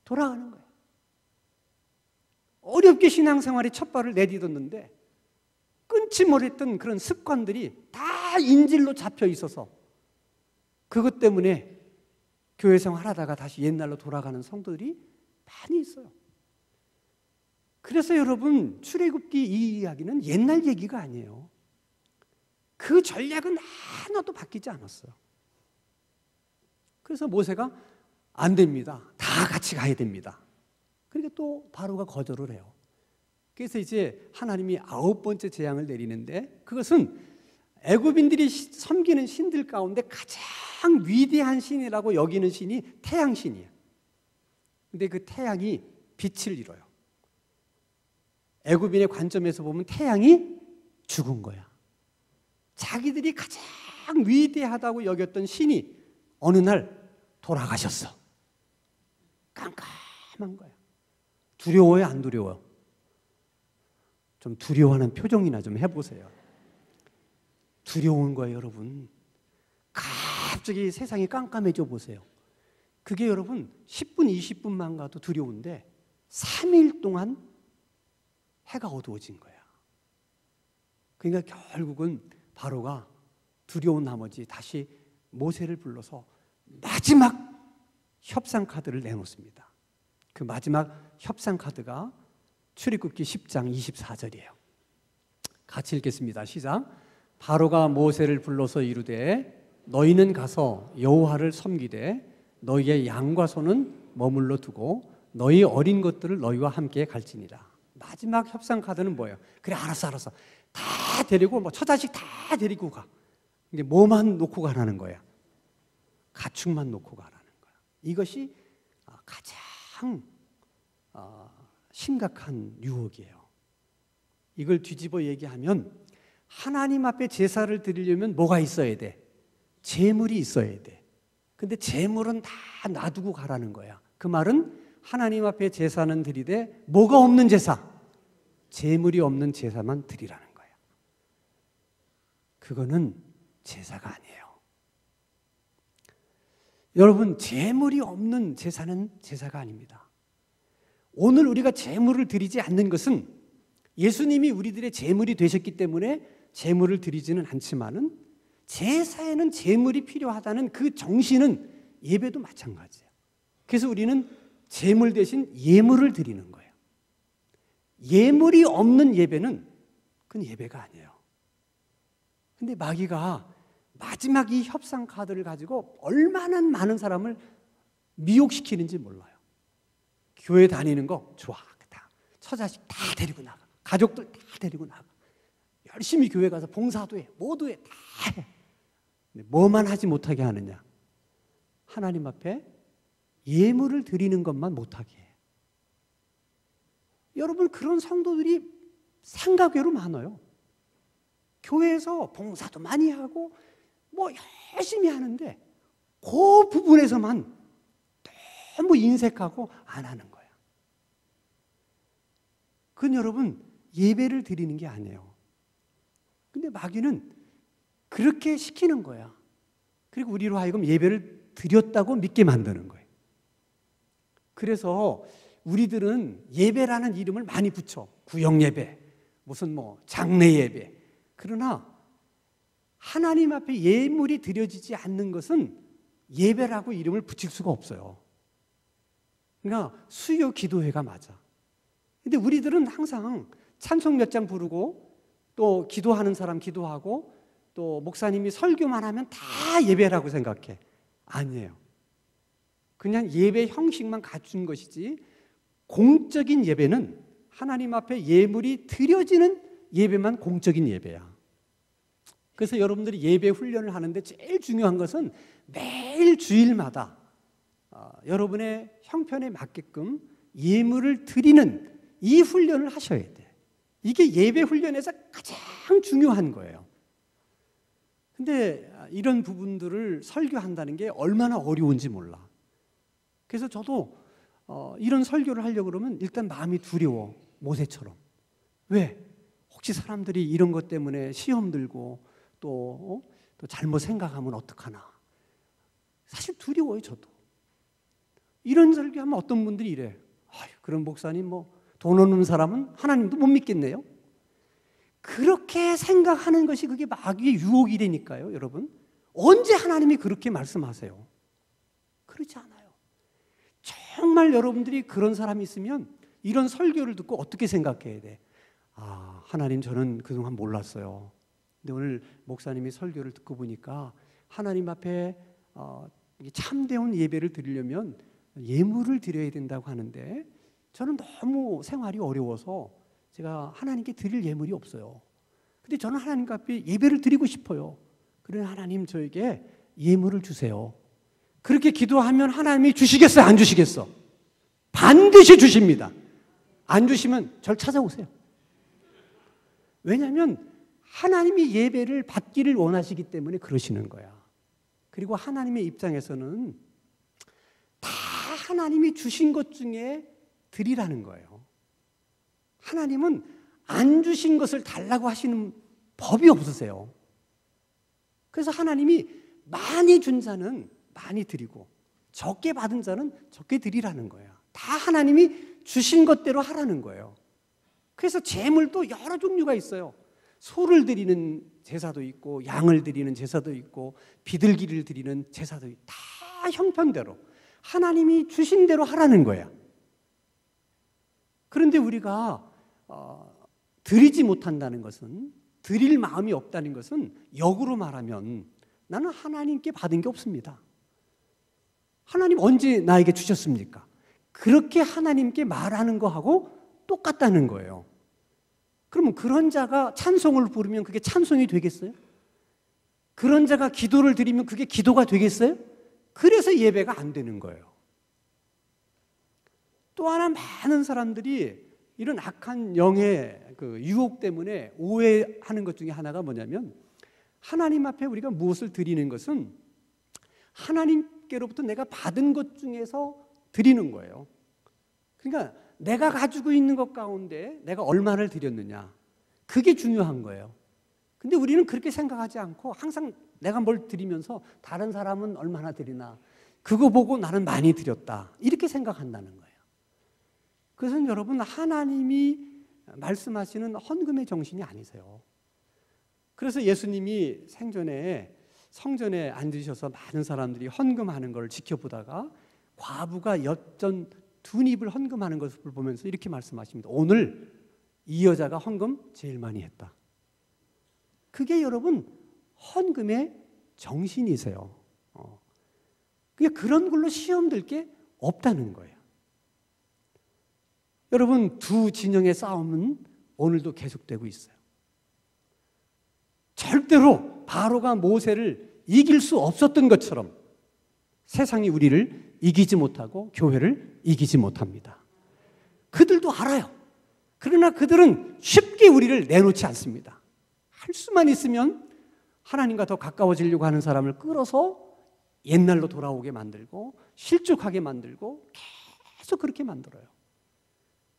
돌아가는 거예요. 어렵게 신앙생활에 첫 발을 내딛었는데 끊지 못했던 그런 습관들이 다 인질로 잡혀 있어서 그것 때문에 교회 생활하다가 다시 옛날로 돌아가는 성도들이 많이 있어요. 그래서 여러분 출애굽기 이 이야기는 옛날 얘기가 아니에요. 그 전략은 하나도 바뀌지 않았어요. 그래서 모세가 안 됩니다. 다 같이 가야 됩니다. 그러니까 또 바로가 거절을 해요. 그래서 이제 하나님이 9번째 재앙을 내리는데 그것은 애굽인들이 섬기는 신들 가운데 가장 위대한 신이라고 여기는 신이 태양신이에요. 근데 그 태양이 빛을 잃어요. 애굽인의 관점에서 보면 태양이 죽은 거야. 자기들이 가장 위대하다고 여겼던 신이 어느 날 돌아가셨어. 깜깜한 거야. 두려워요, 안 두려워요? 좀 두려워하는 표정이나 좀 해보세요. 두려운 거예요, 여러분. 갑자기 세상이 깜깜해져 보세요. 그게 여러분 10분, 20분만 가도 두려운데 3일 동안 해가 어두워진 거야. 그러니까 결국은 바로가 두려운 나머지 다시 모세를 불러서 마지막 협상 카드를 내놓습니다. 그 마지막 협상 카드가 출애굽기 10장 24절이에요. 같이 읽겠습니다. 시작. 바로가 모세를 불러서 이르되 너희는 가서 여호와를 섬기되 너희의 양과 소는 머물러 두고 너희 어린 것들을 너희와 함께 갈지니라. 마지막 협상 카드는 뭐예요? 그래, 알았어. 다 데리고 처자식 다 데리고 가. 이게 뭐만 놓고 가라는 거야? 가축만 놓고 가라는 거야. 이것이 가장 심각한 유혹이에요. 이걸 뒤집어 얘기하면 하나님 앞에 제사를 드리려면 뭐가 있어야 돼? 제물이 있어야 돼. 근데 제물은 다 놔두고 가라는 거야. 그 말은 하나님 앞에 제사는 드리되 뭐가 없는 제사? 제물이 없는 제사만 드리라는 거야. 그거는 제사가 아니에요. 여러분, 제물이 없는 제사는 제사가 아닙니다. 오늘 우리가 제물을 드리지 않는 것은 예수님이 우리들의 제물이 되셨기 때문에 제물을 드리지는 않지만은 제사에는 제물이 필요하다는 그 정신은 예배도 마찬가지예요. 그래서 우리는 제물 대신 예물을 드리는 거예요. 예물이 없는 예배는 그건 예배가 아니에요. 근데 마귀가 마지막 이 협상 카드를 가지고 얼마나 많은 사람을 미혹시키는지 몰라요. 교회 다니는 거 좋아. 다 처자식 다 데리고 나가. 가족들 다 데리고 나가. 열심히 교회 가서 봉사도 해. 뭐도 해. 다 해. 근데 뭐만 하지 못하게 하느냐? 하나님 앞에 예물을 드리는 것만 못하게 해. 여러분, 그런 성도들이 상가교로 많아요. 교회에서 봉사도 많이 하고 뭐 열심히 하는데 그 부분에서만 너무 인색하고 안 하는 거야. 그건 여러분 예배를 드리는 게 아니에요. 근데 마귀는 그렇게 시키는 거야. 그리고 우리로 하여금 예배를 드렸다고 믿게 만드는 거예요. 그래서 우리들은 예배라는 이름을 많이 붙여. 구역 예배, 무슨 뭐 장례 예배. 그러나 하나님 앞에 예물이 드려지지 않는 것은 예배라고 이름을 붙일 수가 없어요. 그러니까 수요 기도회가 맞아. 근데 우리들은 항상 찬송 몇 장 부르고 또 기도하는 사람 기도하고 또 목사님이 설교만 하면 다 예배라고 생각해. 아니에요. 그냥 예배 형식만 갖춘 것이지 공적인 예배는 하나님 앞에 예물이 드려지는 예배만 공적인 예배야. 그래서 여러분들이 예배 훈련을 하는데 제일 중요한 것은 매일 주일마다 여러분의 형편에 맞게끔 예물을 드리는 이 훈련을 하셔야 돼. 이게 예배 훈련에서 가장 중요한 거예요. 근데 이런 부분들을 설교한다는 게 얼마나 어려운지 몰라. 그래서 저도 이런 설교를 하려고 그러면 일단 마음이 두려워. 모세처럼. 왜? 혹시 사람들이 이런 것 때문에 시험 들고 또 잘못 생각하면 어떡하나. 사실 두려워요, 저도. 이런 설교하면 어떤 분들이 이래. 아유, 그런 목사님 돈 없는 사람은 하나님도 못 믿겠네요. 그렇게 생각하는 것이 그게 마귀의 유혹이라니까요, 여러분. 언제 하나님이 그렇게 말씀하세요? 그렇지 않아요. 정말 여러분들이 그런 사람이 있으면 이런 설교를 듣고 어떻게 생각해야 돼? 아, 하나님, 저는 그동안 몰랐어요. 근데 오늘 목사님이 설교를 듣고 보니까 하나님 앞에 참되온 예배를 드리려면 예물을 드려야 된다고 하는데 저는 너무 생활이 어려워서 제가 하나님께 드릴 예물이 없어요. 근데 저는 하나님 앞에 예배를 드리고 싶어요. 그러니 하나님 저에게 예물을 주세요. 그렇게 기도하면 하나님이 주시겠어요? 안 주시겠어? 반드시 주십니다. 안 주시면 절 찾아오세요. 왜냐하면 하나님이 예배를 받기를 원하시기 때문에 그러시는 거야. 그리고 하나님의 입장에서는 다 하나님이 주신 것 중에 드리라는 거예요. 하나님은 안 주신 것을 달라고 하시는 법이 없으세요. 그래서 하나님이 많이 준 자는 많이 드리고 적게 받은 자는 적게 드리라는 거예요. 다 하나님이 주신 것대로 하라는 거예요. 그래서 제물도 여러 종류가 있어요. 소를 드리는 제사도 있고 양을 드리는 제사도 있고 비둘기를 드리는 제사도 있고 다 형편대로 하나님이 주신 대로 하라는 거야. 그런데 우리가 드리지 못한다는 것은, 드릴 마음이 없다는 것은 역으로 말하면 나는 하나님께 받은 게 없습니다. 하나님 언제 나에게 주셨습니까? 그렇게 하나님께 말하는 거하고 똑같다는 거예요. 그러면 그런 자가 찬송을 부르면 그게 찬송이 되겠어요? 그런 자가 기도를 드리면 그게 기도가 되겠어요? 그래서 예배가 안 되는 거예요. 또 하나 많은 사람들이 이런 악한 영의 그 유혹 때문에 오해하는 것 중에 하나가 뭐냐면 하나님 앞에 우리가 무엇을 드리는 것은 하나님께로부터 내가 받은 것 중에서 드리는 거예요. 그러니까 내가 가지고 있는 것 가운데 내가 얼마를 드렸느냐, 그게 중요한 거예요. 근데 우리는 그렇게 생각하지 않고 항상 내가 뭘 드리면서 다른 사람은 얼마나 드리나, 그거 보고 나는 많이 드렸다, 이렇게 생각한다는 거예요. 그것은 여러분 하나님이 말씀하시는 헌금의 정신이 아니세요. 그래서 예수님이 생전에 성전에 앉으셔서 많은 사람들이 헌금하는 걸 지켜보다가 과부가 엿전 2닙을 헌금하는 것을 보면서 이렇게 말씀하십니다. 오늘 이 여자가 헌금 제일 많이 했다. 그게 여러분 헌금의 정신이세요. 그런 걸로 시험 들 게 없다는 거예요. 여러분, 두 진영의 싸움은 오늘도 계속되고 있어요. 절대로 바로가 모세를 이길 수 없었던 것처럼 세상이 우리를 이기지 못하고 교회를 이기지 못합니다. 그들도 알아요. 그러나 그들은 쉽게 우리를 내놓지 않습니다. 할 수만 있으면 하나님과 더 가까워지려고 하는 사람을 끌어서 옛날로 돌아오게 만들고 실족하게 만들고 계속 그렇게 만들어요.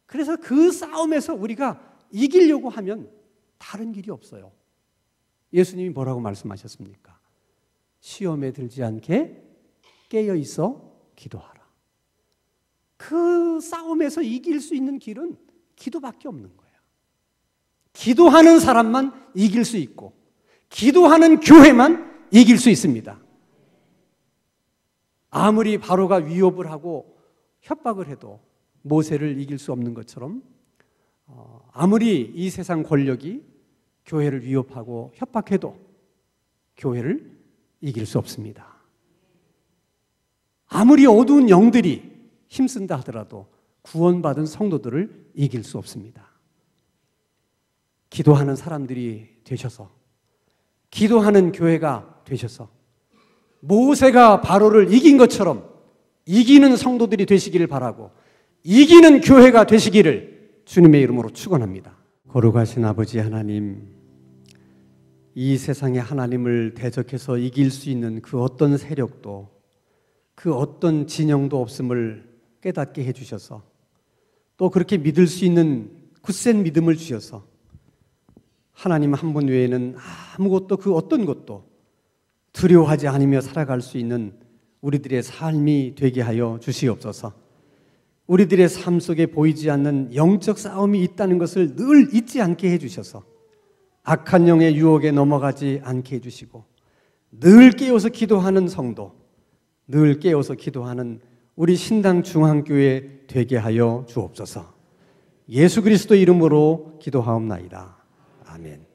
그래서 그 싸움에서 우리가 이기려고 하면 다른 길이 없어요. 예수님이 뭐라고 말씀하셨습니까? 시험에 들지 않게 깨어 있어 기도하라. 그 싸움에서 이길 수 있는 길은 기도밖에 없는 거예요. 기도하는 사람만 이길 수 있고 기도하는 교회만 이길 수 있습니다. 아무리 바로가 위협을 하고 협박을 해도 모세를 이길 수 없는 것처럼 아무리 이 세상 권력이 교회를 위협하고 협박해도 교회를 이길 수 없습니다. 아무리 어두운 영들이 힘쓴다 하더라도 구원받은 성도들을 이길 수 없습니다. 기도하는 사람들이 되셔서, 기도하는 교회가 되셔서 모세가 바로를 이긴 것처럼 이기는 성도들이 되시기를 바라고 이기는 교회가 되시기를 주님의 이름으로 축원합니다. 거룩하신 아버지 하나님, 이 세상에 하나님을 대적해서 이길 수 있는 그 어떤 세력도 그 어떤 진영도 없음을 깨닫게 해주셔서 또 그렇게 믿을 수 있는 굳센 믿음을 주셔서 하나님 한 분 외에는 아무것도 그 어떤 것도 두려워하지 않으며 살아갈 수 있는 우리들의 삶이 되게 하여 주시옵소서. 우리들의 삶 속에 보이지 않는 영적 싸움이 있다는 것을 늘 잊지 않게 해주셔서 악한 영의 유혹에 넘어가지 않게 해주시고 늘 깨어서 기도하는 성도, 늘 깨어서 기도하는 우리 신당 중앙교회 되게 하여 주옵소서. 예수 그리스도 이름으로 기도하옵나이다. 아멘.